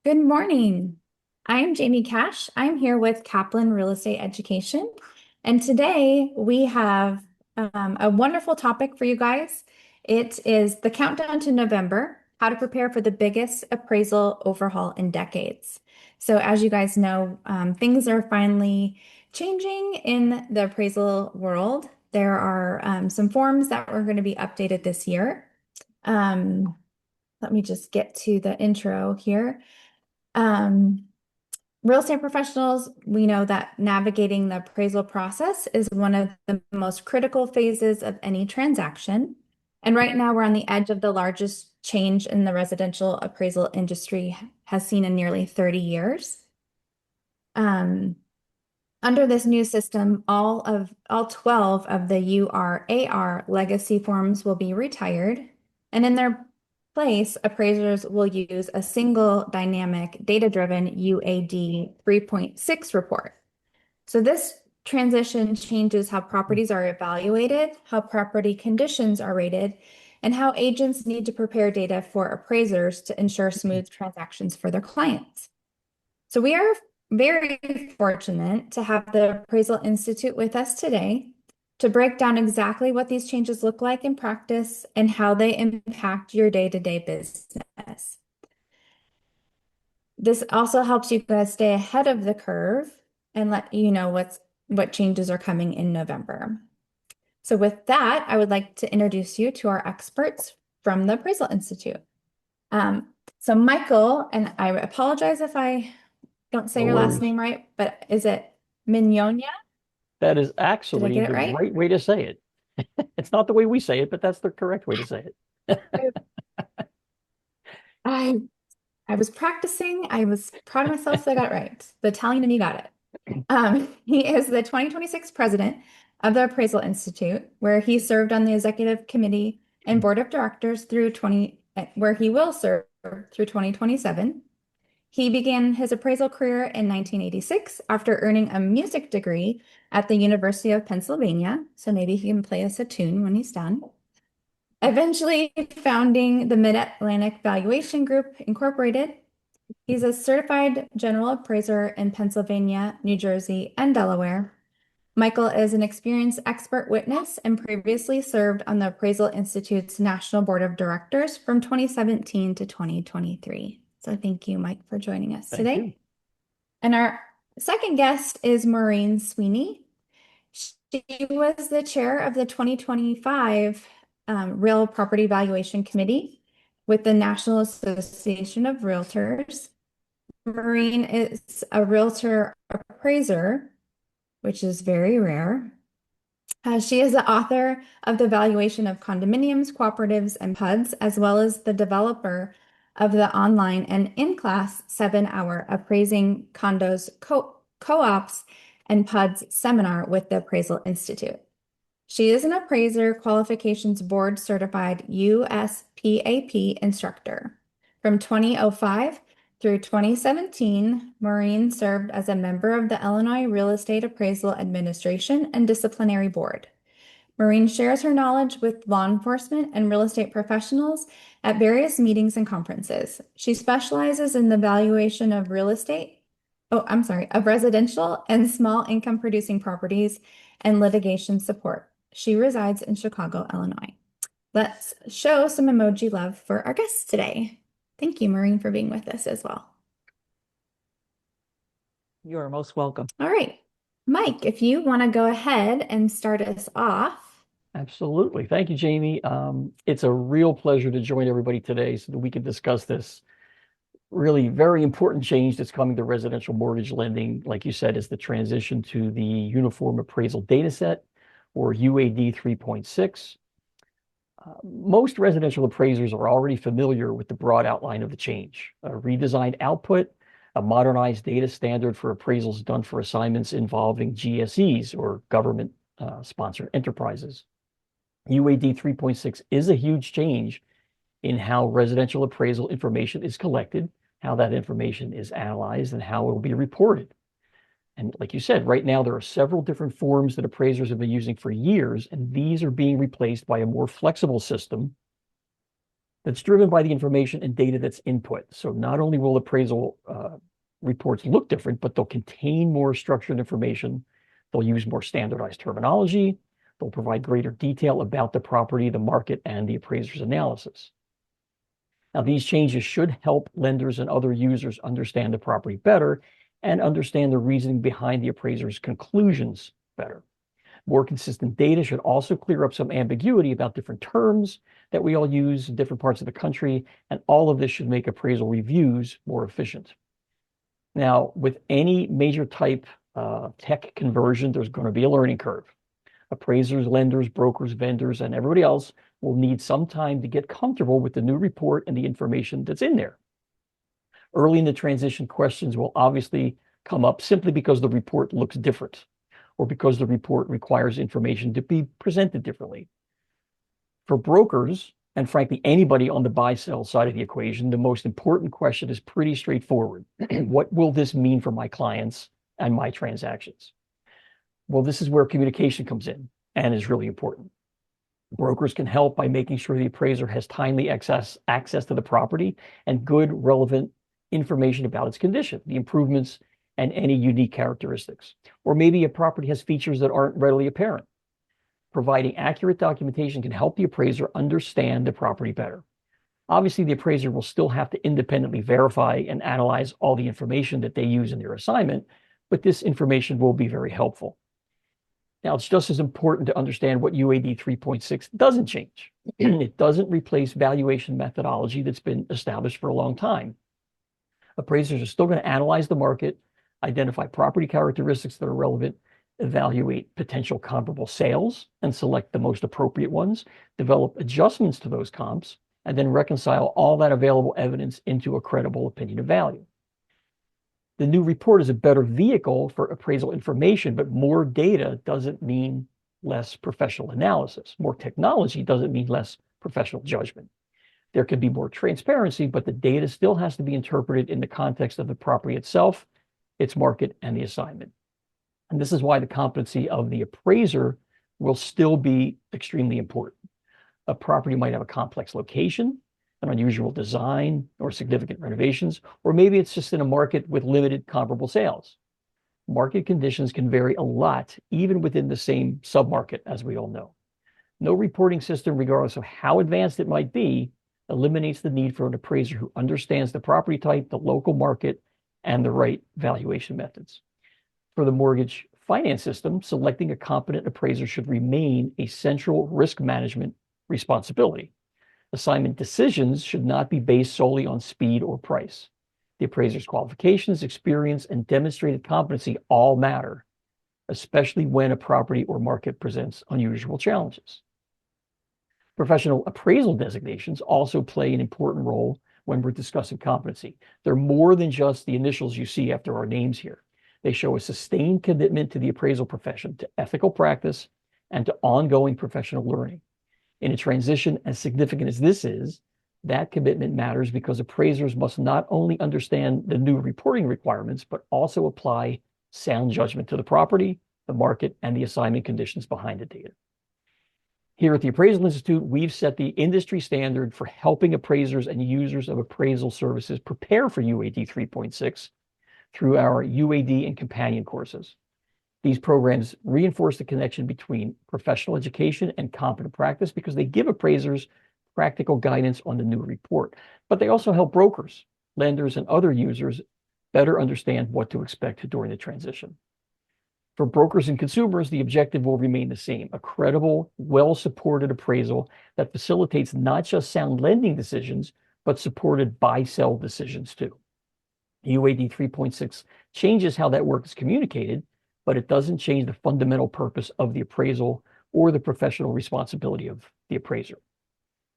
Good morning. I'm Jamie Cash. I'm here with Kaplan Real Estate Education. And today we have a wonderful topic for you guys. It is the countdown to November, how to prepare for the biggest appraisal overhaul in decades. So as you guys know, things are finally changing in the appraisal world. There are some forms that are going to be updated this year. Um, Let me just get to the intro here. Um, Real estate professionals, we know that navigating the appraisal process is one of the most critical phases of any transaction. And right now, we're on the edge of the largest change in the residential appraisal industry has seen in nearly 30 years. Um, Under this new system, all 12 of the URAR legacy forms will be retired, and in their place, appraisers will use a single dynamic data-driven UAD 3.6 report. So this transition changes how properties are evaluated, how property conditions are rated, and how agents need to prepare data for appraisers to ensure smooth transactions for their clients. So we are very fortunate to have the Appraisal Institute with us today to break down exactly what these changes look like in practice and how they impact your day-to-day business. This also helps you guys stay ahead of the curve and let you know what changes are coming in November. So with that, I would like to introduce you to our experts from the Appraisal Institute. So Michael, and I apologize if I don't say No your last worries. name right, but is it Mignonia? That is Did I actually get it the right? right way to say it. It's not the way we say it, but that's the correct way to say it. I I was practicing. I was proud of myself that I got it right. The Italian in me got it. He is the 2026 president of the Appraisal Institute, where he served on the executive committee and board of directors where he will serve through 2027. He began his appraisal career in 1986 after earning a music degree at the University of Pennsylvania. So maybe he can play us a tune when he's done. Eventually founding the Mid-Atlantic Valuation Group Incorporated. He's a certified general appraiser in Pennsylvania, New Jersey, and Delaware. Michael is an experienced expert witness and previously served on the Appraisal Institute's National Board of Directors from 2017 to 2023. So thank you, Mike, for joining us Thank you. today. And our second guest is Maureen Sweeney. She was the chair of the 2025 Real Property Valuation Committee with the National Association of Realtors. Maureen is a realtor appraiser, which is very rare. She is the author of the valuation of condominiums, cooperatives, and PUDs, as well as the developer of the online and in-class 7-hour appraising condos, co-ops, and PUDs seminar with the Appraisal Institute. She is an appraiser qualifications board certified USPAP instructor. From 2005 through 2017, Maureen served as a member of the Illinois Real Estate Appraisal Administration and Disciplinary Board. Maureen shares her knowledge with law enforcement and real estate professionals at various meetings and conferences. She specializes in the valuation of of residential and small income producing properties and litigation support. She resides in Chicago, Illinois. Let's show some emoji love for our guests today. Thank you, Maureen, for being with us as well. You are most welcome. All right. Mike, if you want to go ahead and start us off. Absolutely. Thank you, Jamie. It's a real pleasure to join everybody today so that we can discuss this really very important change that's coming to residential mortgage lending. Like you said, is the transition to the Uniform Appraisal Dataset, or UAD 3.6. Most residential appraisers are already familiar with the broad outline of the change: a redesigned output, a modernized data standard for appraisals done for assignments involving GSEs, or government sponsored enterprises. UAD 3.6 is a huge change in how residential appraisal information is collected, how that information is analyzed, and how it will be reported. And like you said, right now there are several different forms that appraisers have been using for years, and these are being replaced by a more flexible system that's driven by the information and data that's input. So not only will appraisal reports look different, but they'll contain more structured information. They'll use more standardized terminology. They'll provide greater detail about the property, the market, and the appraiser's analysis. Now, these changes should help lenders and other users understand the property better and understand the reasoning behind the appraiser's conclusions better. More consistent data should also clear up some ambiguity about different terms that we all use in different parts of the country, and all of this should make appraisal reviews more efficient. Now, with any major type tech conversion, there's going to be a learning curve. Appraisers, lenders, brokers, vendors, and everybody else will need some time to get comfortable with the new report and the information that's in there. Early in the transition, questions will obviously come up simply because the report looks different or because the report requires information to be presented differently. For brokers, and frankly, anybody on the buy-sell side of the equation, the most important question is pretty straightforward. What will this mean for my clients and my transactions? Well, this is where communication comes in and is really important. Brokers can help by making sure the appraiser has timely access to the property and good, relevant information about its condition, the improvements, and any unique characteristics. Or maybe a property has features that aren't readily apparent. Providing accurate documentation can help the appraiser understand the property better. Obviously, the appraiser will still have to independently verify and analyze all the information that they use in their assignment, but this information will be very helpful. Now, it's just as important to understand what UAD 3.6 doesn't change. It doesn't replace valuation methodology that's been established for a long time. Appraisers are still going to analyze the market, identify property characteristics that are relevant, evaluate potential comparable sales and select the most appropriate ones, develop adjustments to those comps, and then reconcile all that available evidence into a credible opinion of value. The new report is a better vehicle for appraisal information, but more data doesn't mean less professional analysis. More technology doesn't mean less professional judgment. There can be more transparency, but the data still has to be interpreted in the context of the property itself, its market, and the assignment. And this is why the competency of the appraiser will still be extremely important. A property might have a complex location, an unusual design, or significant renovations, or maybe it's just in a market with limited comparable sales. Market conditions can vary a lot, even within the same submarket, as we all know. No reporting system, regardless of how advanced it might be, eliminates the need for an appraiser who understands the property type, the local market, and the right valuation methods. For the mortgage finance system, selecting a competent appraiser should remain a central risk management responsibility. Assignment decisions should not be based solely on speed or price. The appraiser's qualifications, experience, and demonstrated competency all matter, especially when a property or market presents unusual challenges. Professional appraisal designations also play an important role when we're discussing competency. They're more than just the initials you see after our names here. They show a sustained commitment to the appraisal profession, to ethical practice, and to ongoing professional learning. In a transition as significant as this is, that commitment matters because appraisers must not only understand the new reporting requirements, but also apply sound judgment to the property, the market, and the assignment conditions behind the data. Here at the Appraisal Institute, we've set the industry standard for helping appraisers and users of appraisal services prepare for UAD 3.6 through our UAD and companion courses. These programs reinforce the connection between professional education and competent practice because they give appraisers practical guidance on the new report, but they also help brokers, lenders, and other users better understand what to expect during the transition. For brokers and consumers, the objective will remain the same: a credible, well-supported appraisal that facilitates not just sound lending decisions, but supported buy-sell decisions too. UAD 3.6 changes how that work is communicated, but it doesn't change the fundamental purpose of the appraisal or the professional responsibility of the appraiser.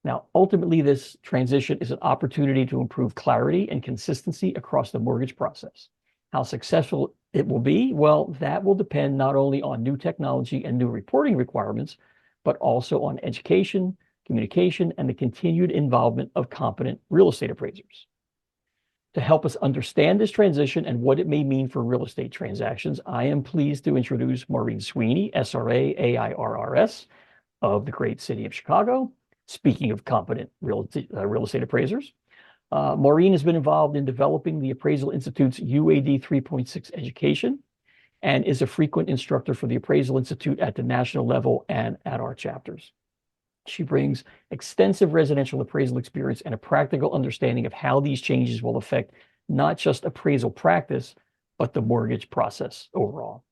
Now, ultimately, this transition is an opportunity to improve clarity and consistency across the mortgage process. How successful it will be, well, that will depend not only on new technology and new reporting requirements, but also on education, communication, and the continued involvement of competent real estate appraisers. To help us understand this transition and what it may mean for real estate transactions, I am pleased to introduce Maureen Sweeney, SRA AIRRS of the great city of Chicago, Speaking of competent real estate appraisers, Maureen has been involved in developing the Appraisal Institute's UAD 3.6 education and is a frequent instructor for the Appraisal Institute at the national level and at our chapters. She brings extensive residential appraisal experience and a practical understanding of how these changes will affect not just appraisal practice, but the mortgage process overall.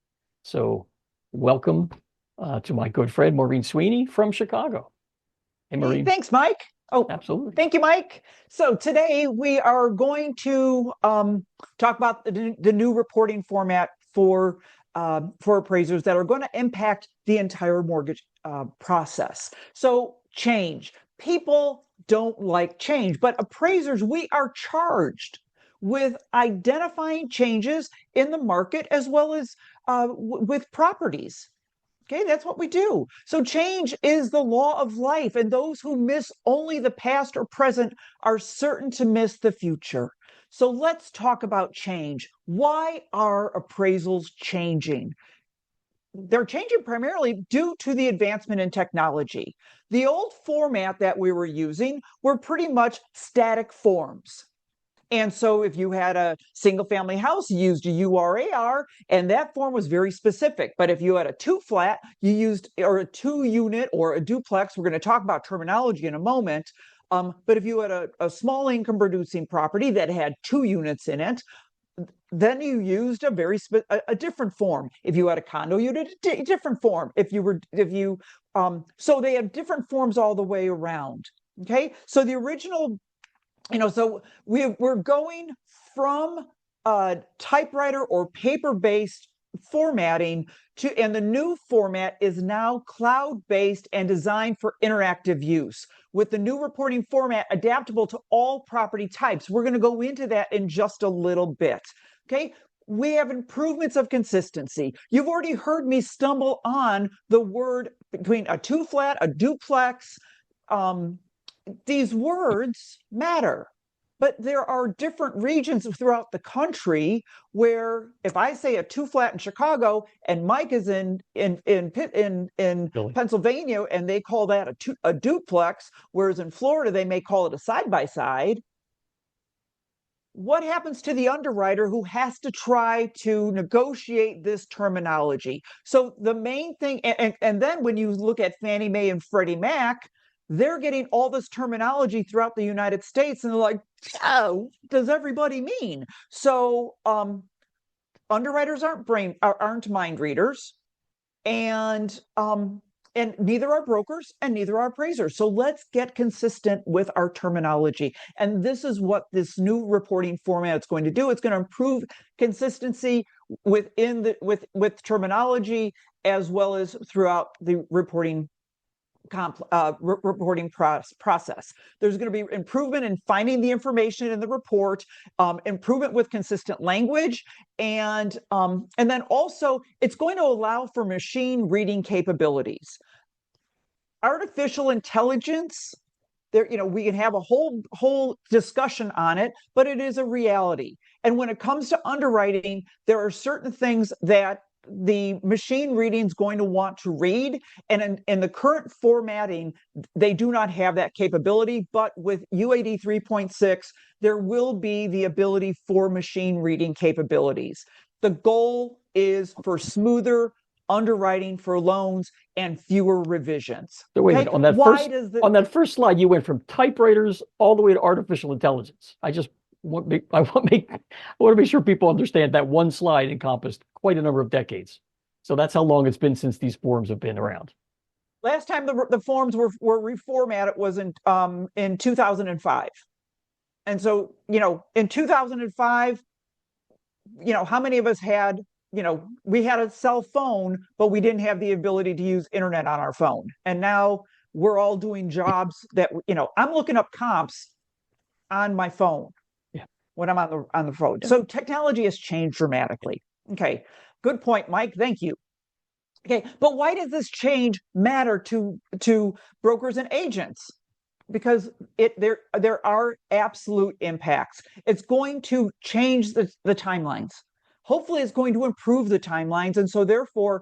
So welcome to my good friend, Maureen Sweeney from Chicago. Hey, Maureen. Hey, thanks, Mike. Oh, absolutely. Thank you, Mike. So today we are going to talk about the new reporting format for appraisers that are going to impact the entire mortgage process. So change. People don't like change, but appraisers, we are charged with identifying changes in the market as well as with properties. Okay, that's what we do. So change is the law of life, and those who miss only the past or present are certain to miss the future. So let's talk about change. Why are appraisals changing? They're changing primarily due to the advancement in technology. The old format that we were using were pretty much static forms. And so if you had a single family house, you used a URAR, and that form was very specific. But if you had a two flat, you used, or a 2-unit or a duplex, we're going to talk about terminology in a moment. But if you had a small income producing property that had 2 units in it, then you used a different form. If you had a condo unit, a different form. So they have different forms all the way around. Okay, so the original, so we're going from typewriter or paper-based formatting and the new format is now cloud-based and designed for interactive use. With the new reporting format adaptable to all property types. We're going to go into that in just a little bit. Okay. We have improvements of consistency. You've already heard me stumble on the word between a 2-flat, a duplex. These words matter, but there are different regions throughout the country where if I say a 2-flat in Chicago and Mike is in Pennsylvania and they call that a duplex, whereas in Florida they may call it a side-by-side, what happens to the underwriter who has to try to negotiate this terminology? So the main thing, and then when you look at Fannie Mae and Freddie Mac, they're getting all this terminology throughout the United States, and they're like, oh, does everybody mean? So underwriters aren't mind readers, and neither are brokers and neither are appraisers. So let's get consistent with our terminology. And this is what this new reporting format is going to do. It's going to improve consistency within with terminology as well as throughout the reporting process. There's going to be improvement in finding the information in the report, improvement with consistent language, and then also it's going to allow for machine reading capabilities. Artificial intelligence, we can have a whole discussion on it, but it is a reality. And when it comes to underwriting, there are certain things that the machine reading is going to want to read, and in the current formatting they do not have that capability, but with UAD 3.6 there will be the ability for machine reading capabilities. The goal is for smoother underwriting for loans and fewer revisions. So wait a minute, on that first slide you went from typewriters all the way to artificial intelligence. I want to make sure people understand that one slide encompassed quite a number of decades. So that's how long it's been since these forms have been around. Last time the forms were reformatted was in 2005. And so, in 2005, how many of us had, we had a cell phone, but we didn't have the ability to use internet on our phone. And now we're all doing jobs that, I'm looking up comps on my phone. When I'm on the phone. So technology has changed dramatically. Okay, good point, Mike. Thank you. Okay, but why does this change matter to brokers and agents? Because there are absolute impacts. It's going to change the timelines. Hopefully, it's going to improve the timelines, and so therefore,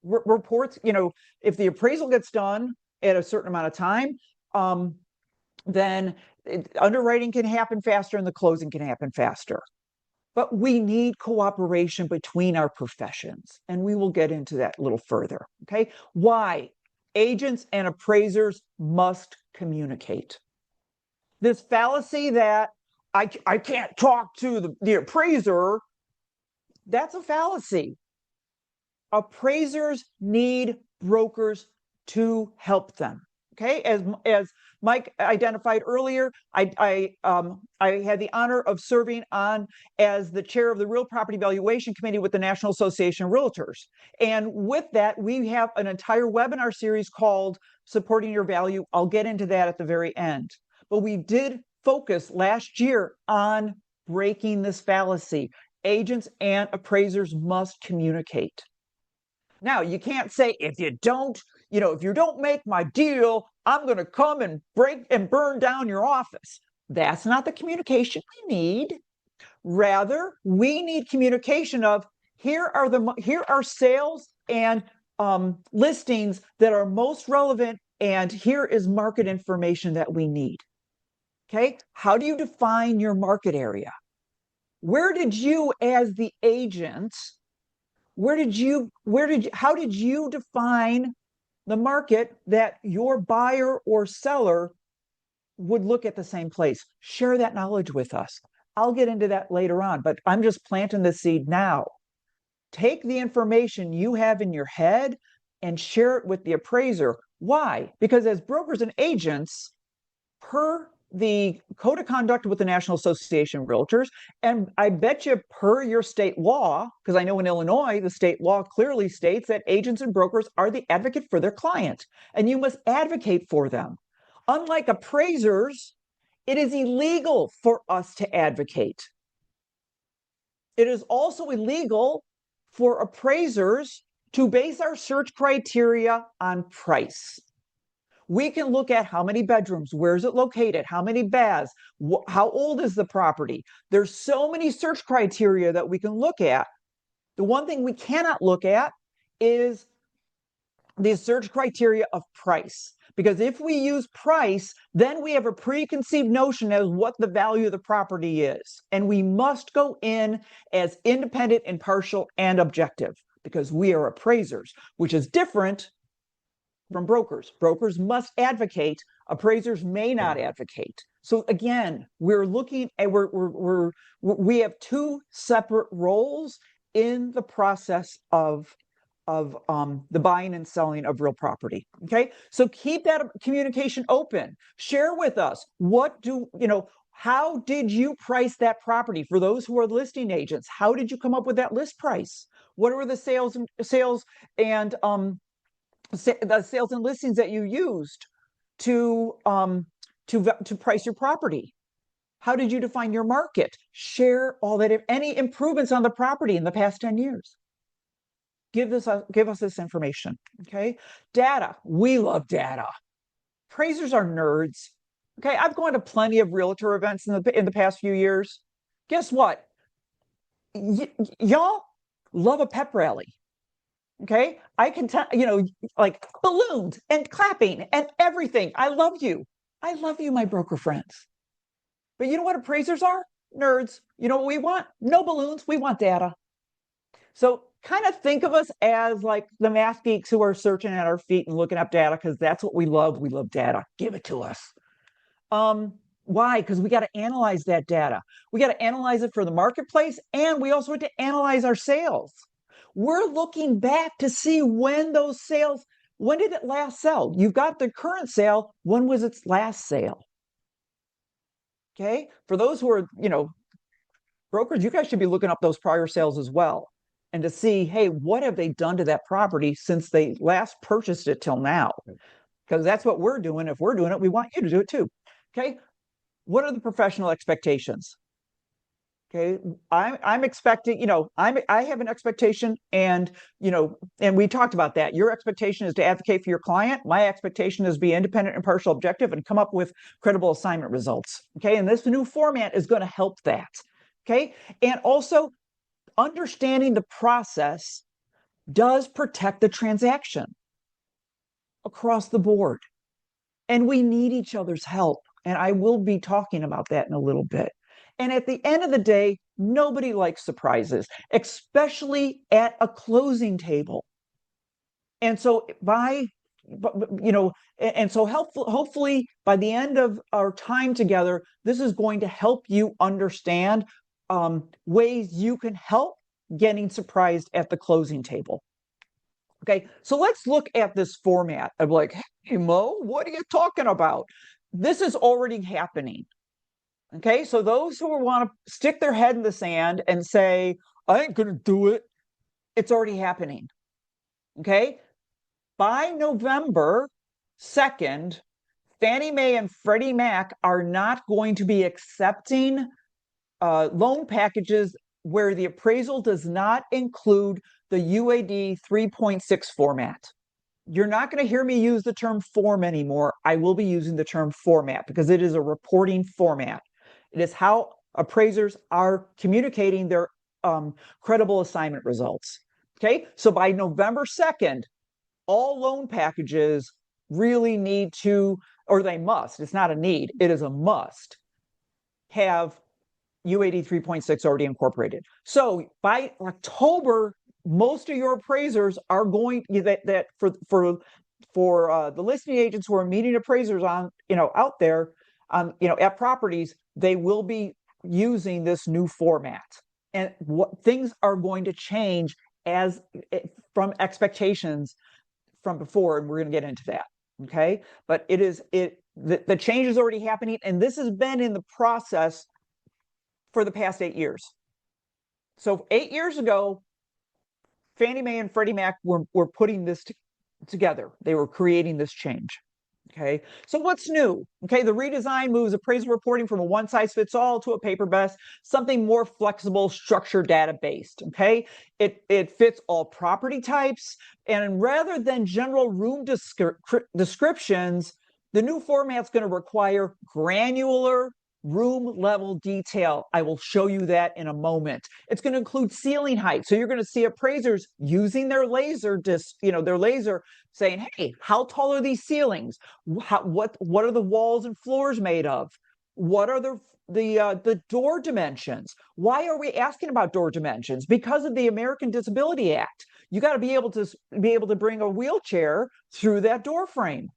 reports. If the appraisal gets done at a certain amount of time, then underwriting can happen faster and the closing can happen faster. But we need cooperation between our professions, and we will get into that a little further. Okay, why? Agents and appraisers must communicate. This fallacy that I can't talk to the appraiser, that's a fallacy. Appraisers need brokers to help them. Okay, as Mike identified earlier, I had the honor of serving on as the chair of the Real Property Valuation Committee with the National Association of Realtors. And with that, we have an entire webinar series called Supporting Your Value. I'll get into that at the very end. But we did focus last year on breaking this fallacy. Agents and appraisers must communicate. Now, you can't say, if you don't make my deal, I'm going to come and break and burn down your office. That's not the communication we need. Rather, we need communication of here are sales and listings that are most relevant, and here is market information that we need. Okay, how do you define your market area? Where did you, as the agent, how did you define the market that your buyer or seller would look at the same place? Share that knowledge with us. I'll get into that later on, but I'm just planting the seed now. Take the information you have in your head and share it with the appraiser. Why? Because as brokers and agents, per the code of conduct with the National Association of Realtors, and I bet you per your state law, because I know in Illinois, the state law clearly states that agents and brokers are the advocate for their client, and you must advocate for them. Unlike appraisers, it is illegal for us to advocate. It is also illegal for appraisers to base our search criteria on price. We can look at how many bedrooms, where is it located, how many baths, how old is the property. There's so many search criteria that we can look at. The one thing we cannot look at is the search criteria of price. Because if we use price, then we have a preconceived notion as what the value of the property is. And we must go in as independent, impartial, and objective, because we are appraisers, which is different from brokers. Brokers must advocate. Appraisers may not advocate. So again, we're looking at we have two separate roles in the process of the buying and selling of real property. Okay, so keep that communication open. Share with us how did you price that property? For those who are listing agents, how did you come up with that list price? What were the sales and the sales and listings that you used to price your property? How did you define your market? Share all that. Any improvements on the property in the past 10 years. Give us this information. Okay, data. We love data. Appraisers are nerds. Okay, I've gone to plenty of realtor events in the past few years. Guess what? Y'all love a pep rally. Okay, I can tell, like balloons and clapping and everything. I love you, my broker friends. But you know what appraisers are? Nerds. You know what we want? No balloons. We want data. So kind of think of us as like the math geeks who are searching at our feet and looking up data, because that's what we love. We love data. Give it to us. Why? Because we got to analyze that data. We got to analyze it for the marketplace, and we also have to analyze our sales. We're looking back to see when those sales, when did it last sell? You've got the current sale. When was its last sale? Okay. For those who are, brokers, you guys should be looking up those prior sales as well, and to see, hey, what have they done to that property since they last purchased it till now? Because that's what we're doing. If we're doing it, we want you to do it too. Okay. What are the professional expectations? Okay, I'm expecting, I have an expectation, and and we talked about that. Your expectation is to advocate for your client. My expectation is to be independent, impartial, objective, and come up with credible assignment results. Okay, and this new format is going to help that. Okay, and also understanding the process does protect the transaction across the board. and we need each other's help. And I will be talking about that in a little bit. And at the end of the day, nobody likes surprises, especially at a closing table. And so hopefully by the end of our time together, this is going to help you understand ways you can help getting surprised at the closing table. Okay, so let's look at this format of like, hey, Mo, what are you talking about? This is already happening. Okay, so those who want to stick their head in the sand and say, I ain't going to do it, it's already happening. Okay, by November 2nd, Fannie Mae and Freddie Mac are not going to be accepting loan packages where the appraisal does not include the UAD 3.6 format. You're not going to hear me use the term form anymore. I will be using the term format because it is a reporting format. It is how appraisers are communicating their credible assignment results. Okay, so by November 2nd, all loan packages really need to, or they must, it's not a need, it is a must, have UAD 3.6 already incorporated. So by October, most of your appraisers are going that for the listing agents who are meeting appraisers on out there at properties, they will be using this new format, and what things are going to change from expectations from before, and we're going to get into that. Okay, but the change is already happening, and this has been in the process for the past 8 years. So 8 years ago, Fannie Mae and Freddie Mac were putting this together. They were creating this change. Okay, so what's new? Okay, the redesign moves appraisal reporting from a one-size-fits-all to a paper-based, something more flexible, structured, data-based. Okay, it fits all property types, and rather than general room descriptions, the new format's going to require granular room level detail. I will show you that in a moment. It's going to include ceiling height. So you're going to see appraisers using their laser saying, hey, how tall are these ceilings? What are the walls and floors made of? What are the door dimensions? Why are we asking about door dimensions? Because of the American Disability Act. You got to be able to bring a wheelchair through that door frame.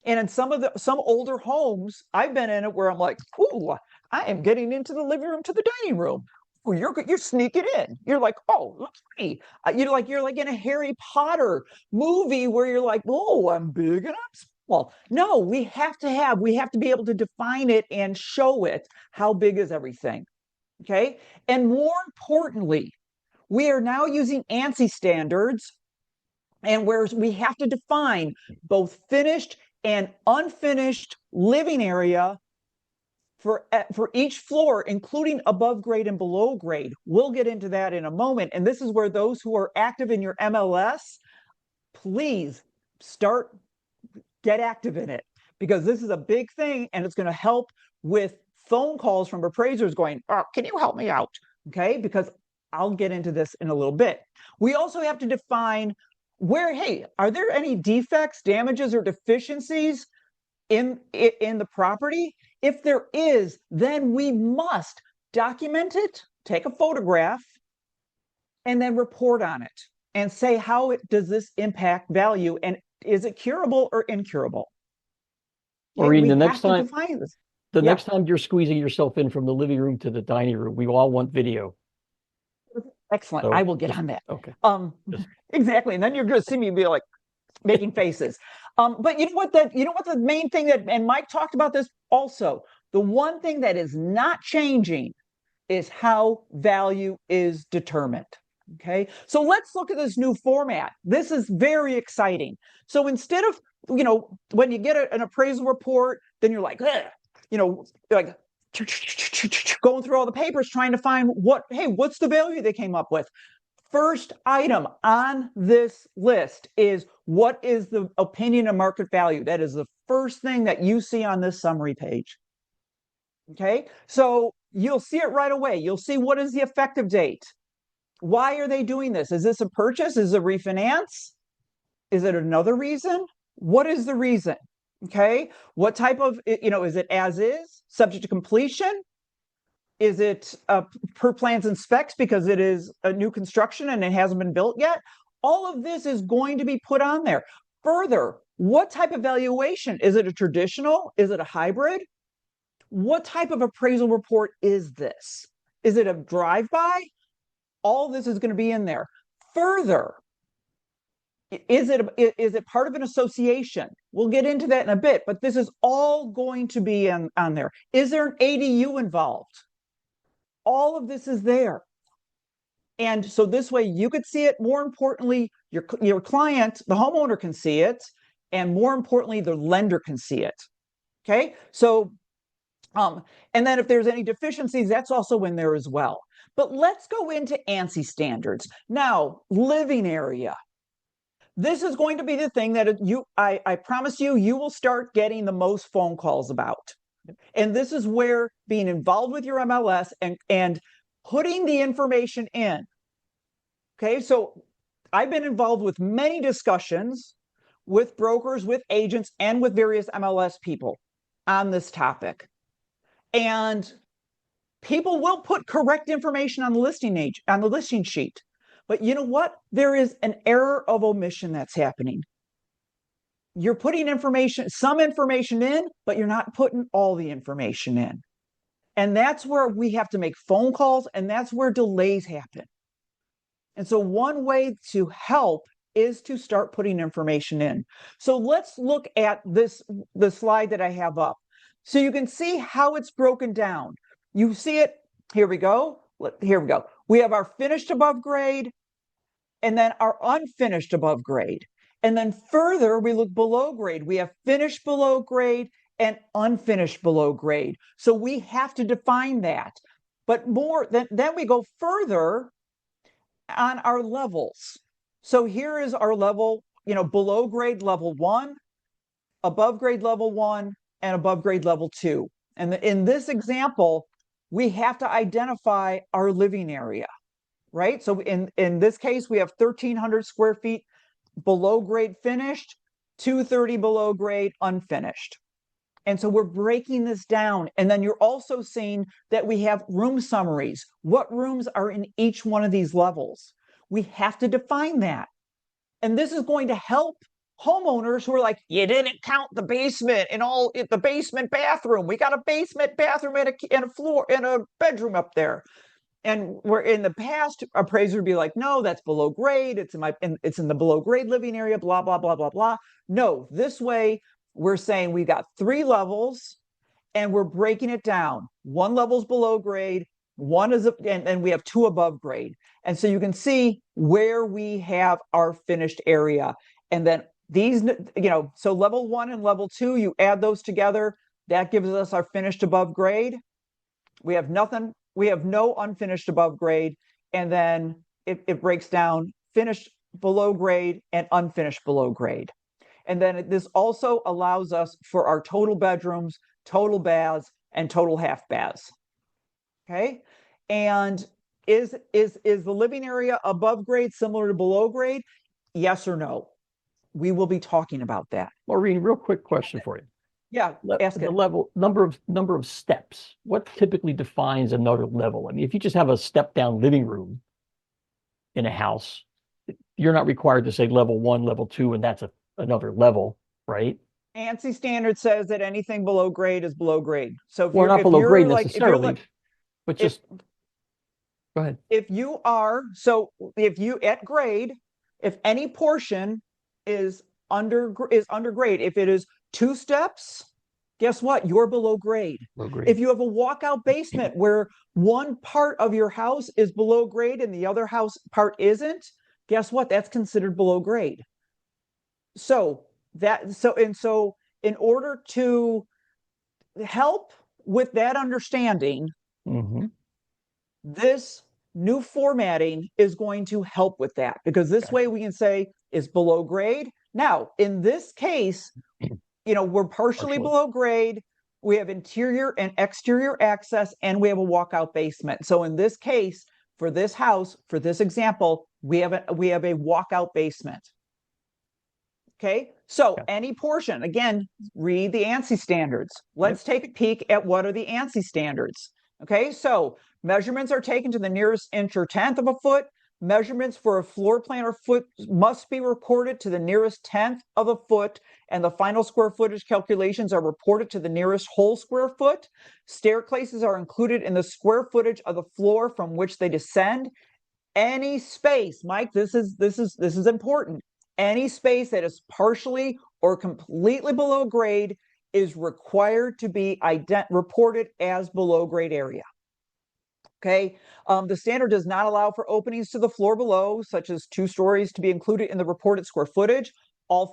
And in some older homes, I've been in it where I'm like, ooh, I am getting into the living room to the dining room. Ooh, you're sneaking in. You're like, oh, look at me. You're like in a Harry Potter movie where you're like, oh, I'm big and I'm small. No, we have to be able to define it and show it. How big is everything? Okay. And more importantly, we are now using ANSI standards, and where we have to define both finished and unfinished living area for each floor, including above grade and below grade. We'll get into that in a moment. And this is where those who are active in your MLS, please get active in it, because this is a big thing, and it's going to help with phone calls from appraisers going, oh, can you help me out? Okay, because I'll get into this in a little bit. We also have to define are there any defects, damages, or deficiencies in the property? If there is, then we must document it, take a photograph, and then report on it and say does this impact value, and is it curable or incurable? Maureen, next time you're squeezing yourself in from the living room to the dining room, we all want video. Excellent. So, I will get on that. Okay. Exactly. And then you're going to see me be like making faces. But you know what the main thing and Mike talked about this also, the one thing that is not changing is how value is determined. Okay. So let's look at this new format. This is very exciting. So instead of, when you get an appraisal report, then you're like, like going through all the papers trying to find what's the value they came up with. First item on this list is, what is the opinion of market value? That is the first thing that you see on this summary page. Okay, so you'll see it right away. You'll see, what is the effective date? Why are they doing this? Is this a purchase? Is it a refinance? Is it another reason? What is the reason? Okay. What type of, is it as is, subject to completion? Is it per plans and specs because it is a new construction and it hasn't been built yet? All of this is going to be put on there. Further, what type of valuation? Is it a traditional? Is it a hybrid? What type of appraisal report is this? Is it a drive-by? All this is going to be in there. Further, is it part of an association? We'll get into that in a bit, but this is all going to be on there. Is there an ADU involved? All of this is there. And so this way you could see it. More importantly, your client, the homeowner, can see it. And more importantly, the lender can see it. Okay. So, and then if there's any deficiencies, that's also in there as well. But let's go into ANSI standards. Now, living area. This is going to be the thing that I promise you will start getting the most phone calls about. And this is where being involved with your MLS and putting the information in. Okay, so I've been involved with many discussions with brokers, with agents, and with various MLS people on this topic. And people will put correct information on the listing sheet. But you know what? There is an error of omission that's happening. You're putting some information in, but you're not putting all the information in. And that's where we have to make phone calls, and that's where delays happen. And so one way to help is to start putting information in. So let's look at the slide that I have up. So you can see how it's broken down. You see it, here we go. Here we go. We have our finished above grade, and then our unfinished above grade. And then further, we look below grade. We have finished below grade and unfinished below grade. So we have to define that. But then we go further on our levels. So here is our level, below grade level 1, above grade level 1, and above grade level 2. And in this example, we have to identify our living area, right? So in this case, we have 1,300 square feet below grade finished, 230 below grade unfinished. And so we're breaking this down. And then you're also seeing that we have room summaries. What rooms are in each one of these levels? We have to define that. And this is going to help homeowners who are like, you didn't count the basement and the basement bathroom. We got a basement bathroom and a floor and a bedroom up there. And where in the past, appraiser would be like, no, that's below grade. It's in the below grade living area, blah, blah, blah, blah, blah. No, this way we're saying we got 3 levels and we're breaking it down. 1 level's below grade, and we have 2 above grade. And so you can see where we have our finished area. And then these, so level 1 and level 2, you add those together, that gives us our finished above grade. We have no unfinished above grade, and then it breaks down finished below grade and unfinished below grade. And then this also allows us for our total bedrooms, total baths, and total half baths. Okay. And is the living area above grade similar to below grade? Yes or no? We will be talking about that. Maureen, real quick question for you. Yeah, ask the it. level number of steps. What typically defines another level? I mean, if you just have a step down living room in a house, you're not required to say level 1, level 2, and that's another level, right? ANSI standard says that anything below grade is below grade. So Well, not below grade necessarily, but just go ahead. If you at grade, if any portion is under grade, if it is 2 steps, guess what? You're below grade. Below grade. If you have a walkout basement where one part of your house is below grade and the other house part isn't, guess what? That's considered below grade. So in order to help with that understanding, this new formatting is going to help with that, because this way we can say is below grade. Now, in this case, we're partially below grade. We have interior and exterior access, and we have a walkout basement. So in this case, for this house, for this example, we have a walkout basement. Okay, so any portion, again, read the ANSI standards. Let's take a peek at what are the ANSI standards. Okay, so measurements are taken to the nearest inch or tenth of a foot. Measurements for a floor plan or foot must be reported to the nearest tenth of a foot, and the final square footage calculations are reported to the nearest whole square foot. Staircases are included in the square footage of the floor from which they descend. Any space, Mike, this is important. Any space that is partially or completely below grade is required to be reported as below grade area. Okay, the standard does not allow for openings to the floor below, such as 2 stories, to be included in the reported square footage. Now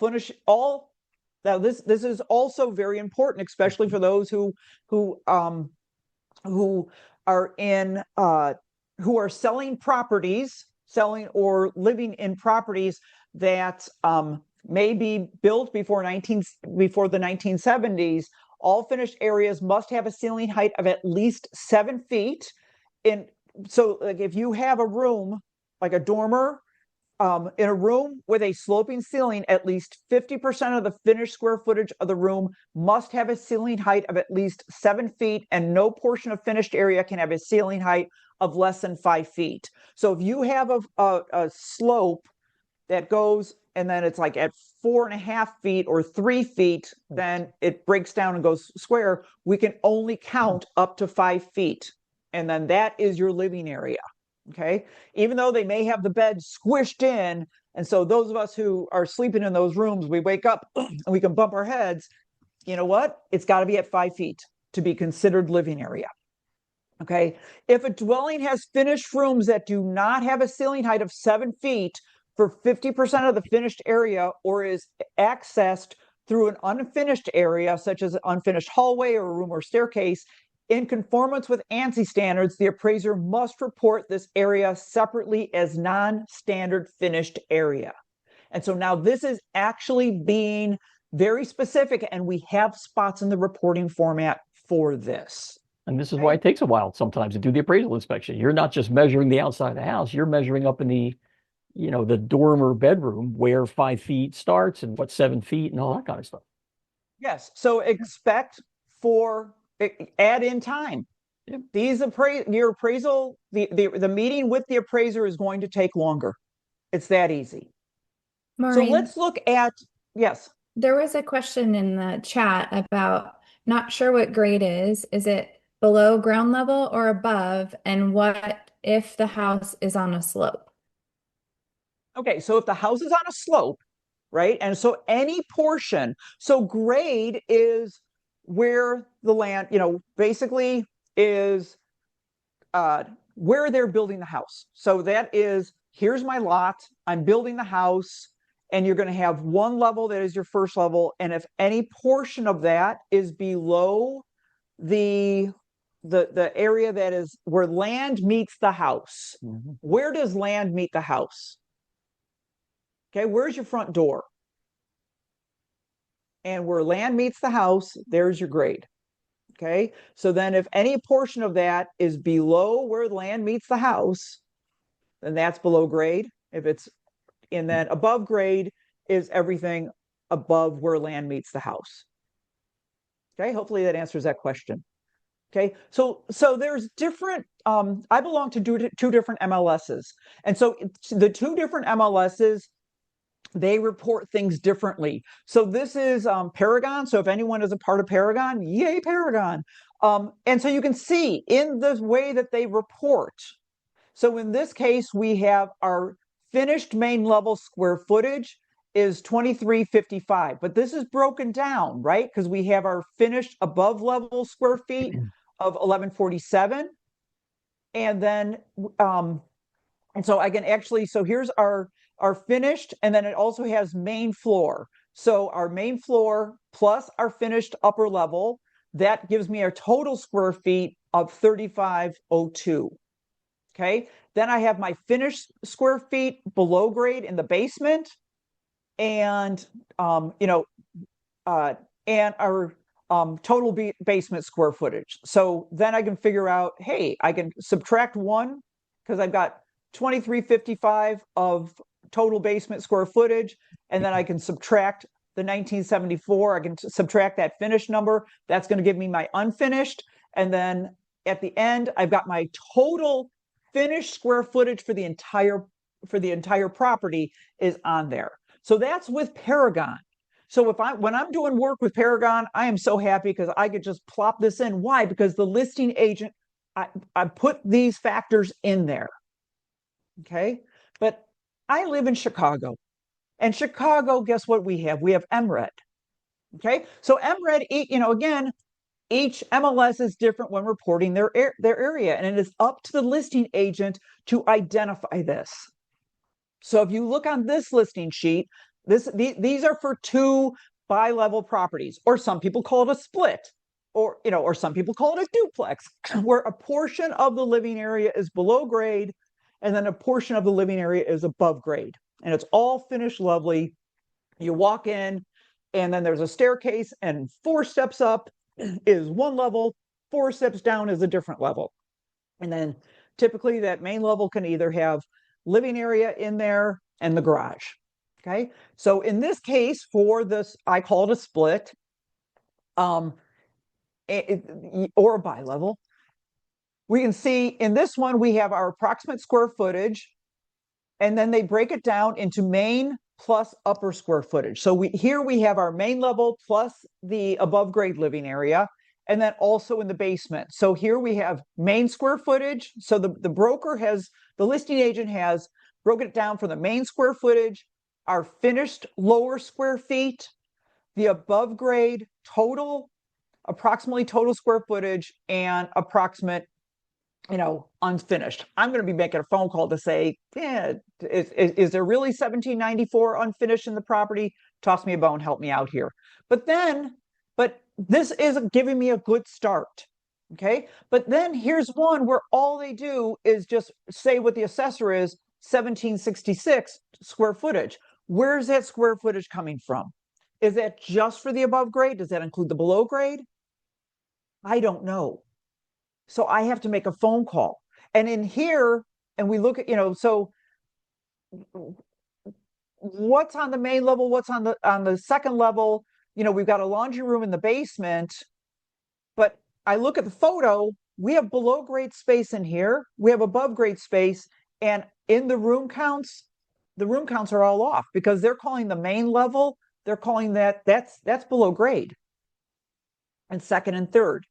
this is also very important, especially for those who are selling properties, selling or living in properties that may be built before the 1970s. All finished areas must have a ceiling height of at least 7 feet. So like if you have a room, like a dormer, in a room with a sloping ceiling, at least 50% of the finished square footage of the room must have a ceiling height of at least 7 feet, and no portion of finished area can have a ceiling height of less than 5 feet. So if you have a slope that goes and then it's like at 4.5 feet or 3 feet, then it breaks down and goes square. We can only count up to 5 feet. And then that is your living area. Okay. Even though they may have the bed squished in. And so those of us who are sleeping in those rooms, we wake up and we can bump our heads. You know what? It's got to be at 5 feet to be considered living area. Okay. If a dwelling has finished rooms that do not have a ceiling height of 7 feet for 50% of the finished area, or is accessed through an unfinished area, such as an unfinished hallway or a room or staircase, in conformance with ANSI standards, the appraiser must report this area separately as non-standard finished area. And so now this is actually being very specific, and we have spots in the reporting format for this. And this is why it takes a while sometimes to do the appraisal inspection. You're not just measuring the outside of the house, you're measuring up in the dormer bedroom where 5 feet starts and what 7 feet and all that kind of stuff. Yes. So expect for add in time. Yep. Your appraisal, the meeting with the appraiser is going to take longer. It's that easy. Maureen, so let's look at, yes. There was a question in the chat about not sure what grade is. Is it below ground level or above? And what if the house is on a slope? Okay, so if the house is on a slope, right? And so any portion, so grade is where the land, basically is where they're building the house. So that is, here's my lot, I'm building the house, and you're going to have one level that is your first level. And if any portion of that is below the area that is where land meets the house, where does land meet the house? Okay, where's your front door? And where land meets the house, there's your grade. Okay, so then if any portion of that is below where land meets the house, then that's below grade. And then above grade is everything above where land meets the house. Okay, hopefully that answers that question. Okay, so there's different, I belong to two different MLSs. And so the 2 different MLSs, they report things differently. So this is Paragon. So if anyone is a part of Paragon, yay, Paragon. And so you can see in the way that they report. So in this case, we have our finished main level square footage is 2355, but this is broken down, right? Because we have our finished above level square feet of 1147. And then, and so I can actually, so here's our finished, and then it also has main floor. So our main floor plus our finished upper level, that gives me a total square feet of 3502. Okay, then I have my finished square feet below grade in the basement, and and our total basement square footage. So then I can figure out, hey, I can subtract 1 because I've got 2355 of total basement square footage, and then I can subtract the 1974. I can subtract that finished number. That's going to give me my unfinished. And then at the end, I've got my total finished square footage for the entire property is on there. So that's with Paragon. So when I'm doing work with Paragon, I am so happy because I could just plop this in. Why? Because the listing agent, I put these factors in there. Okay. But I live in Chicago. And Chicago, guess what we have? We have MRED. Okay. So MRED, again, each MLS is different when reporting their area, and it is up to the listing agent to identify this. So if you look on this listing sheet, these are for 2 bi-level properties, or some people call it a split, or some people call it a duplex, where a portion of the living area is below grade, and then a portion of the living area is above grade, and it's all finished lovely. You walk in, and then there's a staircase, and 4 steps up is one level, 4 steps down is a different level. And then typically that main level can either have living area in there and the garage. Okay. So in this case, for this, I call it a split, or a bi-level. We can see in this one, we have our approximate square footage, and then they break it down into main plus upper square footage. So here we have our main level plus the above grade living area, and then also in the basement. So here we have main square footage. So the listing agent has broken it down for the main square footage, our finished lower square feet, the above grade total, approximately total square footage, and approximate unfinished. I'm going to be making a phone call to say, yeah, is there really 1794 unfinished in the property? Toss me a bone, help me out here. But this is giving me a good start. Okay. But then here's one where all they do is just say what the assessor is 1766 square footage. Where's that square footage coming from? Is that just for the above grade? Does that include the below grade? I don't know. So I have to make a phone call. And in here, and we look at, so what's on the main level, what's on the second level? We've got a laundry room in the basement, but I look at the photo, we have below grade space in here, we have above grade space, and in the room counts are all off because they're calling the main level, they're calling that's below grade, and second and third.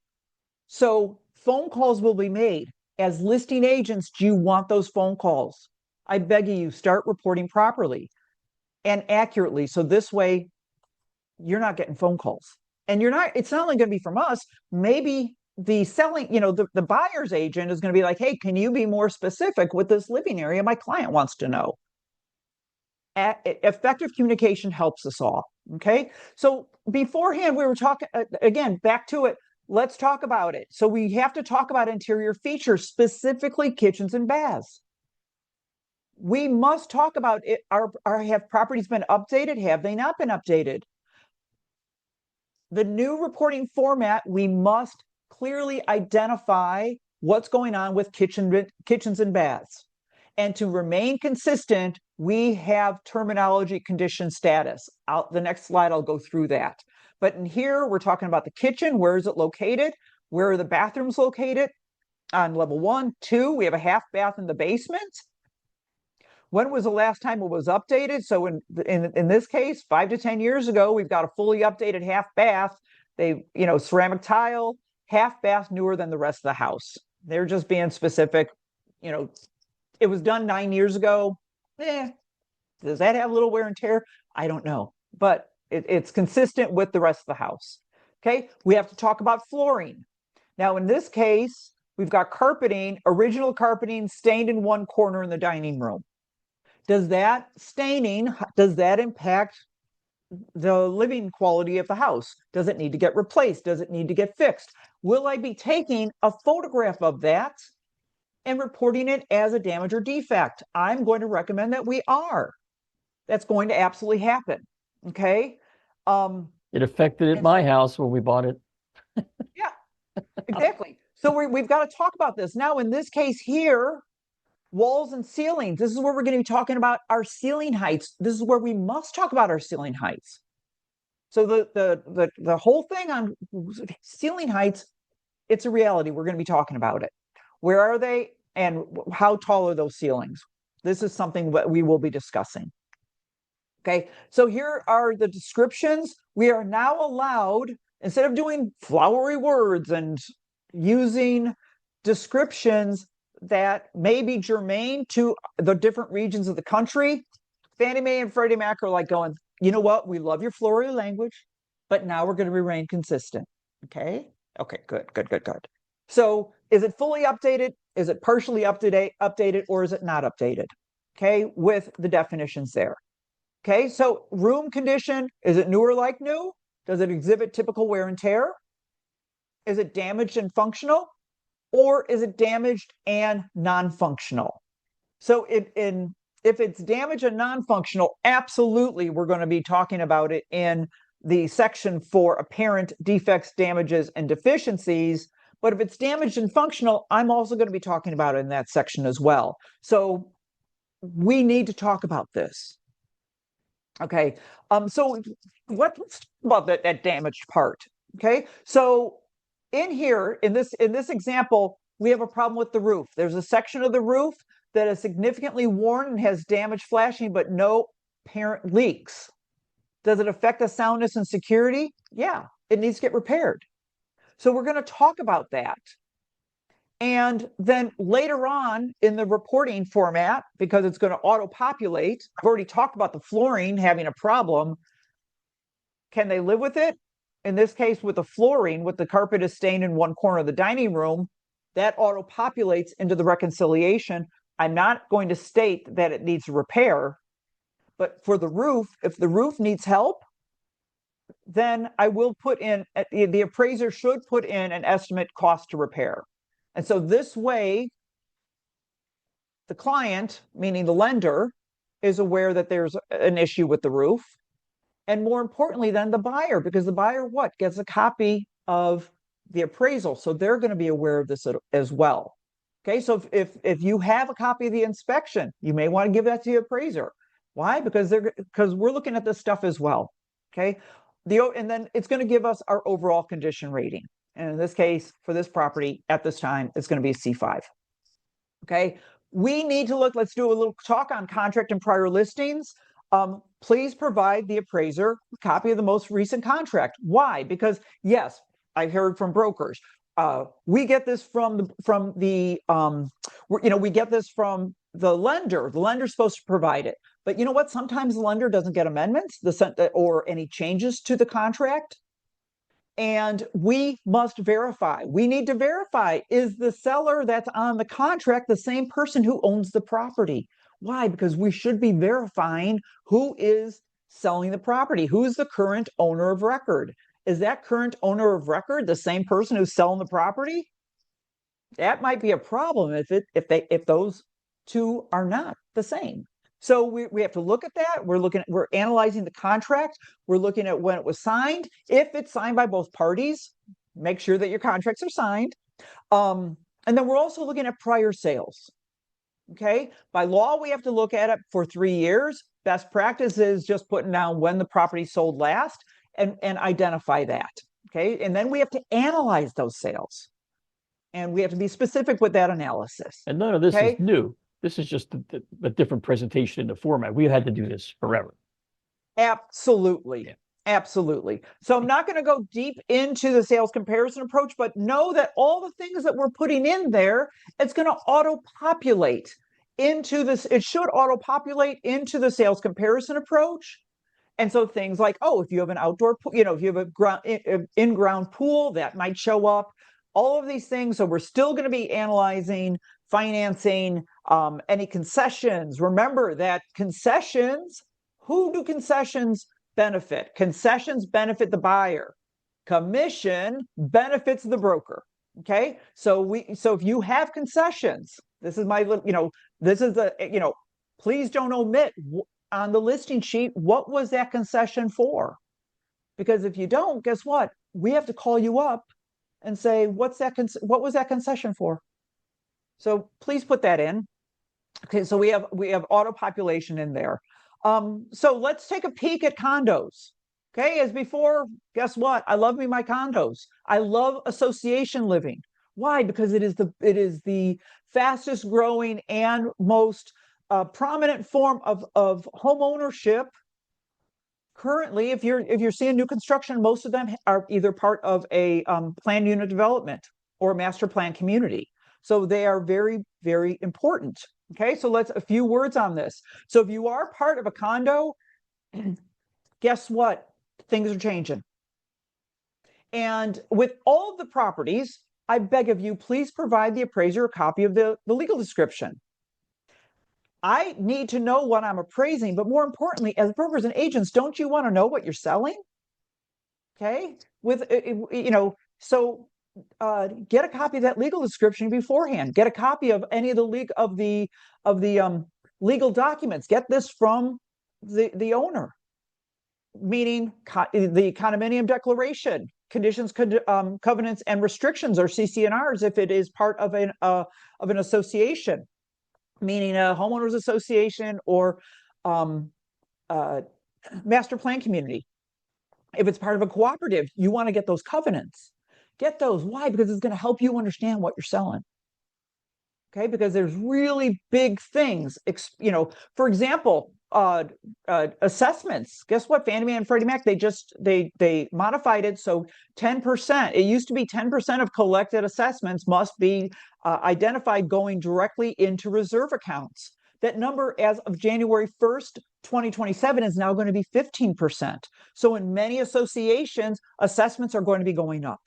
So phone calls will be made. As listing agents, do you want those phone calls? I beg you, start reporting properly and accurately. So this way, you're not getting phone calls. And it's not only going to be from us. Maybe the selling, the buyer's agent is going to be like, hey, can you be more specific with this living area? My client wants to know. Effective communication helps us all. Okay. So beforehand, we were talking, again, back to it. Let's talk about it. So we have to talk about interior features, specifically kitchens and baths. We must talk about it. Have properties been updated? Have they not been updated? The new reporting format, we must clearly identify what's going on with kitchens and baths. And to remain consistent, we have terminology, condition, status. The next slide, I'll go through that. But in here, we're talking about the kitchen. Where is it located? Where are the bathrooms located? On level 1, 2, we have a half bath in the basement. When was the last time it was updated? So in this case, 5 to 10 years ago, we've got a fully updated half bath. Ceramic tile, half bath newer than the rest of the house. They're just being specific. It was done 9 years ago. Does that have a little wear and tear? I don't know. But it's consistent with the rest of the house. Okay, we have to talk about flooring. Now, in this case, we've got carpeting, original carpeting stained in one corner in the dining room. Does that staining, impact the living quality of the house? Does it need to get replaced? Does it need to get fixed? Will I be taking a photograph of that and reporting it as a damage or defect? I'm going to recommend that we are. That's going to absolutely happen. Okay. It affected my house when we bought it. Yeah, exactly. So we've got to talk about this. Now, in this case here, Walls and ceilings. This is where we're going to be talking about our ceiling heights. This is where we must talk about our ceiling heights. So the whole thing on ceiling heights, it's a reality. We're going to be talking about it. Where are they and how tall are those ceilings? This is something that we will be discussing. Okay, so here are the descriptions. We are now allowed, instead of doing flowery words and using descriptions that may be germane to the different regions of the country, Fannie Mae and Freddie Mac are like going, you know what? We love your flowery language, but now we're going to remain consistent. Okay. Okay, good. So is it fully updated? Is it partially updated, or is it not updated? Okay, with the definitions there. Okay, so room condition, is it new or like new? Does it exhibit typical wear and tear? Is it damaged and functional? Or is it damaged and non-functional? So if it's damaged and non-functional, absolutely we're going to be talking about it in the section for apparent defects, damages, and deficiencies. But if it's damaged and functional, I'm also going to be talking about it in that section as well. So we need to talk about this. Okay, so let's talk about that damaged part. Okay, so in here, in this example, we have a problem with the roof. There's a section of the roof that is significantly worn and has damaged flashing, but no apparent leaks. Does it affect the soundness and security? Yeah, it needs to get repaired. So we're going to talk about that. And then later on in the reporting format, because it's going to auto-populate, I've already talked about the flooring having a problem. Can they live with it? In this case, with the flooring, with the carpet is stained in one corner of the dining room, that auto-populates into the reconciliation. I'm not going to state that it needs repair, but for the roof, if the roof needs help, then I will put in, the appraiser should put in an estimate cost to repair. And so this way, the client, meaning the lender, is aware that there's an issue with the roof. And more importantly, then the buyer, because the buyer gets a copy of the appraisal. So they're going to be aware of this as well. Okay, so if you have a copy of the inspection, you may want to give that to the appraiser. Why? Because we're looking at this stuff as well. Okay, and then it's going to give us our overall condition rating. And in this case, for this property at this time, it's going to be a C5. Okay, we need to look, let's do a little talk on contract and prior listings. Please provide the appraiser a copy of the most recent contract. Why? Because yes, I heard from brokers. We get this from the we get this from the lender. The lender's supposed to provide it. But you know what? Sometimes the lender doesn't get amendments or any changes to the contract. And we must verify. We need to verify, is the seller that's on the contract the same person who owns the property? Why? Because we should be verifying who is selling the property. Who's the current owner of record? Is that current owner of record the same person who's selling the property? That might be a problem if those two are not the same. So we have to look at that. We're analyzing the contract. We're looking at when it was signed. If it's signed by both parties, make sure that your contracts are signed. And then we're also looking at prior sales. Okay, by law, we have to look at it for 3 years. Best practice is just putting down when the property sold last and identify that. Okay, and then we have to analyze those sales. And we have to be specific with that analysis. And none of this is new. This is just a different presentation in the format. We've had to do this forever. Absolutely. Yeah. Absolutely. So I'm not going to go deep into the sales comparison approach, but know that all the things that we're putting in there, it's going to auto-populate into this. It should auto-populate into the sales comparison approach. And so things like, if you have an outdoor pool, if you have an in-ground pool, that might show up. All of these things. So we're still going to be analyzing financing, any concessions. Remember that concessions, who do concessions benefit? Concessions benefit the buyer. Commission benefits the broker. Okay, so if you have concessions, this is my, please don't omit on the listing sheet, what was that concession for? Because if you don't, guess what? We have to call you up and say, what was that concession for? So please put that in. Okay, so we have auto population in there. So let's take a peek at condos. Okay, as before, guess what? I love me my condos. I love association living. Why? Because it is the fastest growing and most prominent form of home ownership. Currently, if you're seeing new construction, most of them are either part of a planned unit development or master plan community. So they are very, very important. Okay, so let's a few words on this. So if you are part of a condo, guess what? Things are changing. And with all of the properties, I beg of you, please provide the appraiser a copy of the legal description. I need to know what I'm appraising, but more importantly, as brokers and agents, don't you want to know what you're selling? Okay, with so get a copy of that legal description beforehand. Get a copy of any of the legal documents. Get this from the owner, meaning the condominium declaration, conditions, covenants, and restrictions, or CC&Rs, if it is part of an association, meaning a homeowners association or master plan community. If it's part of a cooperative, you want to get those covenants. Get those. Why? Because it's going to help you understand what you're selling. Okay, because there's really big things. For example, assessments. Guess what? Fannie Mae and Freddie Mac, they modified it so 10%. It used to be 10% of collected assessments must be identified going directly into reserve accounts. That number, as of January 1st, 2027, is now going to be 15%. So in many associations, assessments are going to be going up.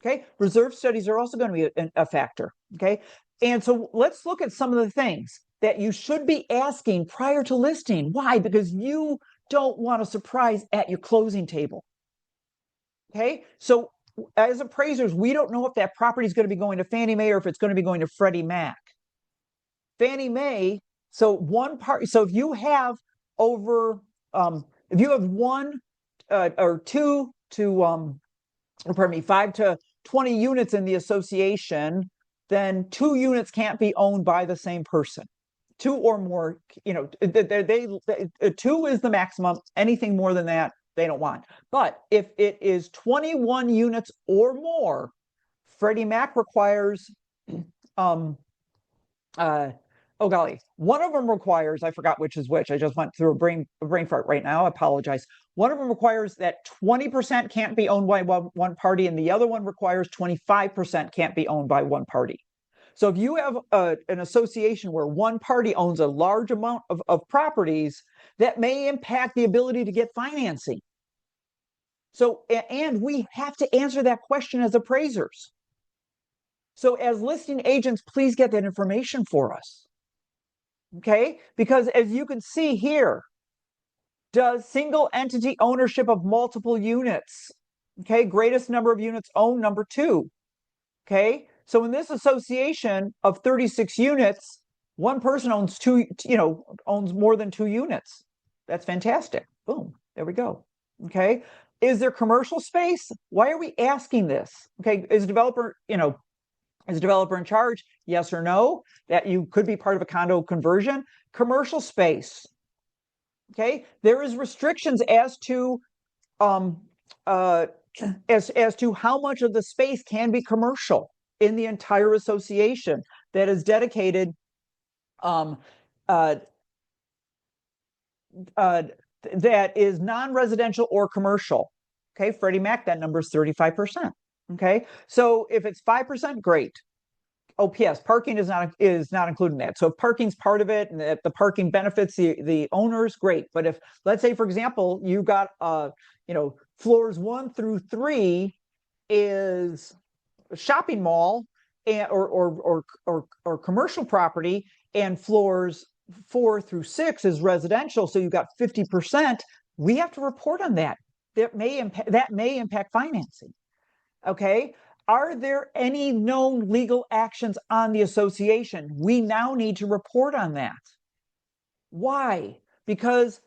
Okay, reserve studies are also going to be a factor. Okay, and so let's look at some of the things that you should be asking prior to listing. Why? Because you don't want a surprise at your closing table. Okay, so as appraisers, we don't know if that property is going to be going to Fannie Mae or if it's going to be going to Freddie Mac. Fannie Mae, so if you have if you have one or two to, pardon me, 5 to 20 units in the association, then 2 units can't be owned by the same person. 2 or more, 2 is the maximum. Anything more than that, they don't want. But if it is 21 units or more, Freddie Mac requires, oh golly, one of them requires, I forgot which is which. I just went through a brain fart right now. I apologize. One of them requires that 20% can't be owned by one party, and the other one requires 25% can't be owned by one party. So if you have an association where one party owns a large amount of properties, that may impact the ability to get financing. So, and we have to answer that question as appraisers. So as listing agents, please get that information for us. Okay, because as you can see here, does single entity ownership of multiple units, okay, greatest number of units owned, number 2. Okay, so in this association of 36 units, one person owns owns more than 2 units. That's fantastic. Boom, there we go. Okay, is there commercial space? Why are we asking this? Okay, is a developer, is a developer in charge? Yes or no? That you could be part of a condo conversion. Commercial space. Okay, there is restrictions as to as to how much of the space can be commercial in the entire association that is dedicated that is non-residential or commercial. Okay, Freddie Mac, that number is 35%. Okay, so if it's 5%, great. OPS, parking is not included in that. So if parking's part of it and if the parking benefits the owners, great. But if, let's say, for example, you got floors 1 through 3 is a shopping mall and or commercial property, and floors 4 through 6 is residential, so you got 50%, we have to report on that. That may impact financing. Okay, are there any known legal actions on the association? We now need to report on that. Why? Because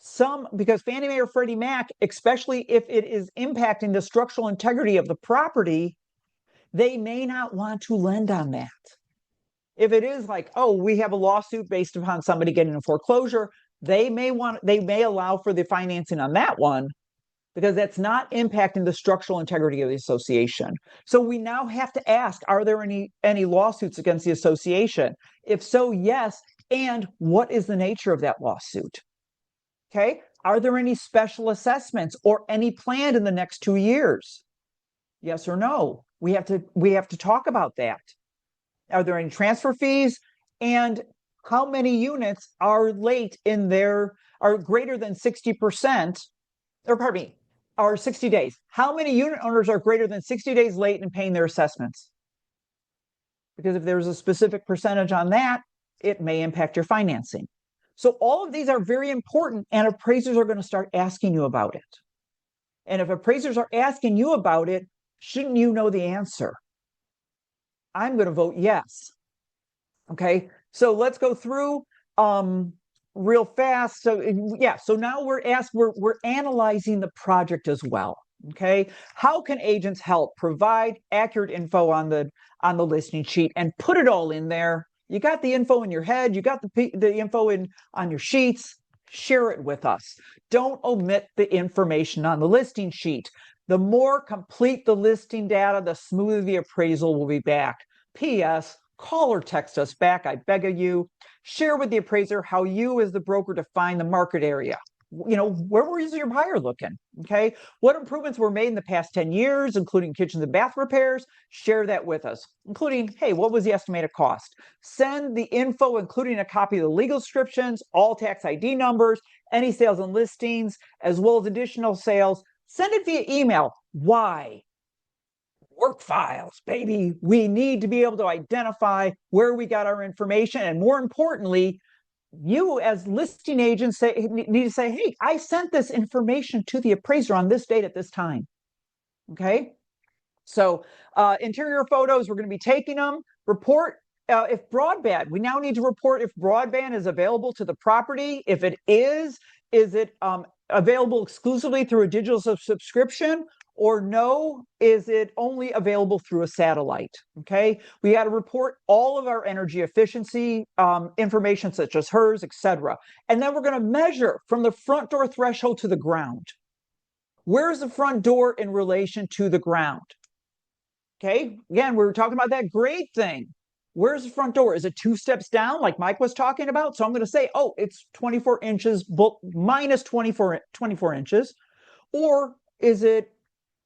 Fannie Mae or Freddie Mac, especially if it is impacting the structural integrity of the property, they may not want to lend on that. If it is like, oh, we have a lawsuit based upon somebody getting a foreclosure, they may allow for the financing on that one, because that's not impacting the structural integrity of the association. So we now have to ask, are there any lawsuits against the association? If so, yes. And what is the nature of that lawsuit? Okay. Are there any special assessments or any planned in the next 2 years? Yes or no? We have to talk about that. Are there any transfer fees? And how many units are late are greater than 60%, or pardon me, are 60 days? How many unit owners are greater than 60 days late in paying their assessments? Because if there's a specific percentage on that, it may impact your financing. So all of these are very important, and appraisers are going to start asking you about it. And if appraisers are asking you about it, shouldn't you know the answer? I'm going to vote yes. Okay, so let's go through real fast. So yeah, so now we're analyzing the project as well. Okay, how can agents help provide accurate info on the listing sheet and put it all in there? You got the info in your head, you got the info on your sheets. Share it with us. Don't omit the information on the listing sheet. The more complete the listing data, the smoother the appraisal will be back. P.S. Call or text us back, I beg of you. Share with the appraiser how you as the broker define the market area. Where was your buyer looking? Okay, what improvements were made in the past 10 years, including kitchen and bath repairs? Share that with us, including, hey, what was the estimated cost? Send the info, including a copy of the legal descriptions, all tax ID numbers, any sales and listings, as well as additional sales. Send it via email. Why? Work files, baby. We need to be able to identify where we got our information. And more importantly, you as listing agents need to say, hey, I sent this information to the appraiser on this date at this time. Okay. So interior photos, we're going to be taking them. Report if broadband, we now need to report if broadband is available to the property. If it is it available exclusively through a digital subscription? Or no, is it only available through a satellite? Okay, we got to report all of our energy efficiency information, such as hers, etc. And then we're going to measure from the front door threshold to the ground. Where's the front door in relation to the ground? Okay, again, we were talking about that grade thing. Where's the front door? Is it 2 steps down, like Mike was talking about? So I'm going to say, oh, it's 24 inches minus 24 inches. Or is it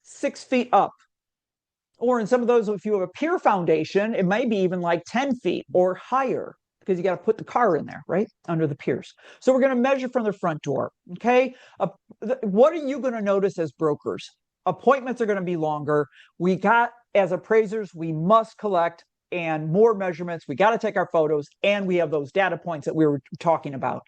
6 feet up? Or in some of those, if you have a pier foundation, it might be even like 10 feet or higher, because you got to put the car in there, right? Under the piers. So we're going to measure from the front door. Okay. What are you going to notice as brokers? Appointments are going to be longer. As appraisers, we must collect and more measurements. We got to take our photos, and we have those data points that we were talking about.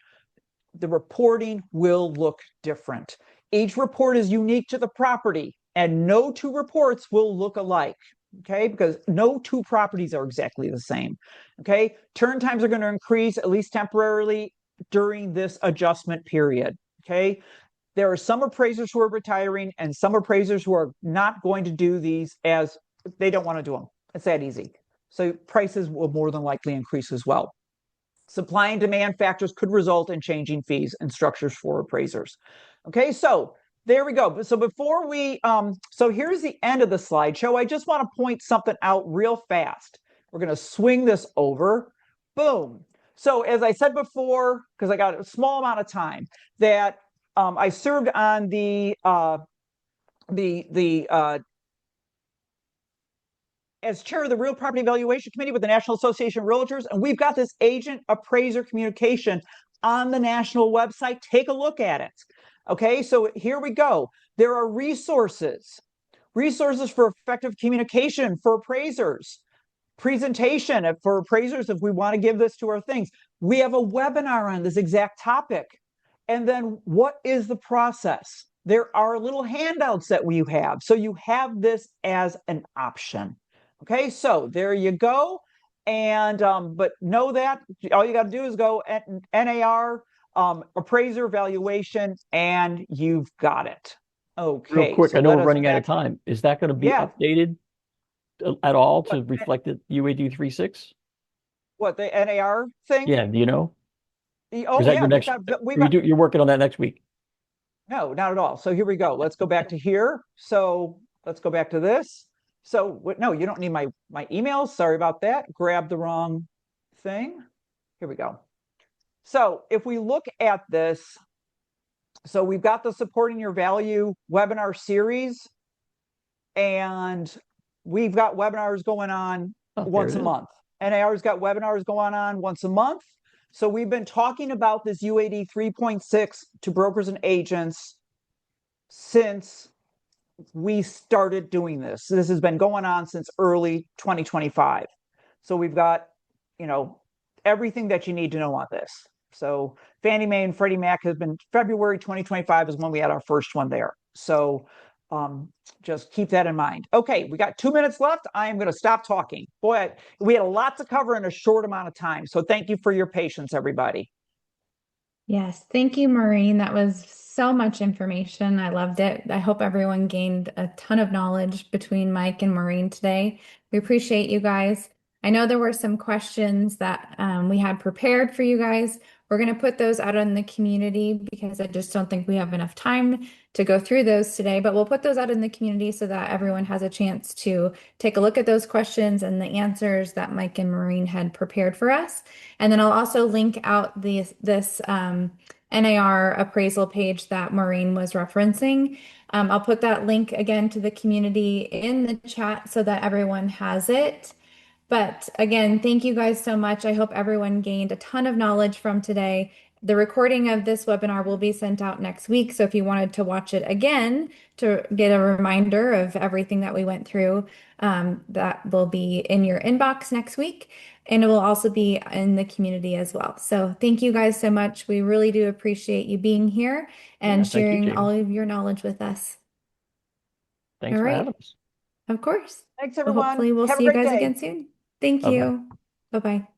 The reporting will look different. Each report is unique to the property, and no 2 reports will look alike. Okay, because no 2 properties are exactly the same. Okay, turn times are going to increase, at least temporarily, during this adjustment period. Okay, there are some appraisers who are retiring and some appraisers who are not going to do these, as they don't want to do them. It's that easy. So prices will more than likely increase as well. Supply and demand factors could result in changing fees and structures for appraisers. Okay, so there we go. So before we, so here's the end of the slideshow. I just want to point something out real fast. We're going to swing this over. Boom. So as I said before, because I got a small amount of time, that I served on as chair of the Real Property Evaluation Committee with the National Association of Realtors, and we've got this agent appraiser communication on the national website. Take a look at it. Okay, so here we go. There are resources for effective communication for appraisers, presentation for appraisers if we want to give this to our things. We have a webinar on this exact topic. And then what is the process? There are little handouts that we have. So you have this as an option. Okay, so there you go. And but know that all you got to do is go at NAR appraiser valuation, and you've got it. Okay. Real quick, so I know we're running out of time. Is that going to be Yeah. updated at all to reflect the UAD 36? What, the NAR thing? Yeah, do you know? Or is Oh that yeah, your next, we've or got you're working on that next week? no, not at all. So here we go. Let's go back to here. So let's go back to this. So no, you don't need my emails. Sorry about that. Grab the wrong thing. Here we go. So if we look at this, so we've got the Supporting Your Value webinar series, and we've got webinars going on Oh, there once it a is. month. NAR's got webinars going on once a month. So we've been talking about this UAD 3.6 to brokers and agents since we started doing this. This has been going on since early 2025. So we've got, everything that you need to know on this. So Fannie Mae and Freddie Mac has been February 2025 is when we had our first one there. So just keep that in mind. Okay, we got 2 minutes left. I am going to stop talking. Boy, we had a lot to cover in a short amount of time. So thank you for your patience, everybody. Yes, thank you, Maureen. That was so much information. I loved it. I hope everyone gained a ton of knowledge between Mike and Maureen today. We appreciate you guys. I know there were some questions that we had prepared for you guys. We're going to put those out in the community because I just don't think we have enough time to go through those today, but we'll put those out in the community so that everyone has a chance to take a look at those questions and the answers that Mike and Maureen had prepared for us. And then I'll also link out this NAR appraisal page that Maureen was referencing. I'll put that link again to the community in the chat so that everyone has it. But again, thank you guys so much. I hope everyone gained a ton of knowledge from today. The recording of this webinar will be sent out next week. So if you wanted to watch it again to get a reminder of everything that we went through, that will be in your inbox next week. And it will also be in the community as well. So thank you guys so much. We really do appreciate you being here Yeah, and thank you, sharing all Jamie. of your knowledge with us. Thanks All for right. having us. Of course. Thanks, Well, everyone. hopefully we'll Have a see you great guys day. again soon. Thank Bye-bye. you. Bye-bye.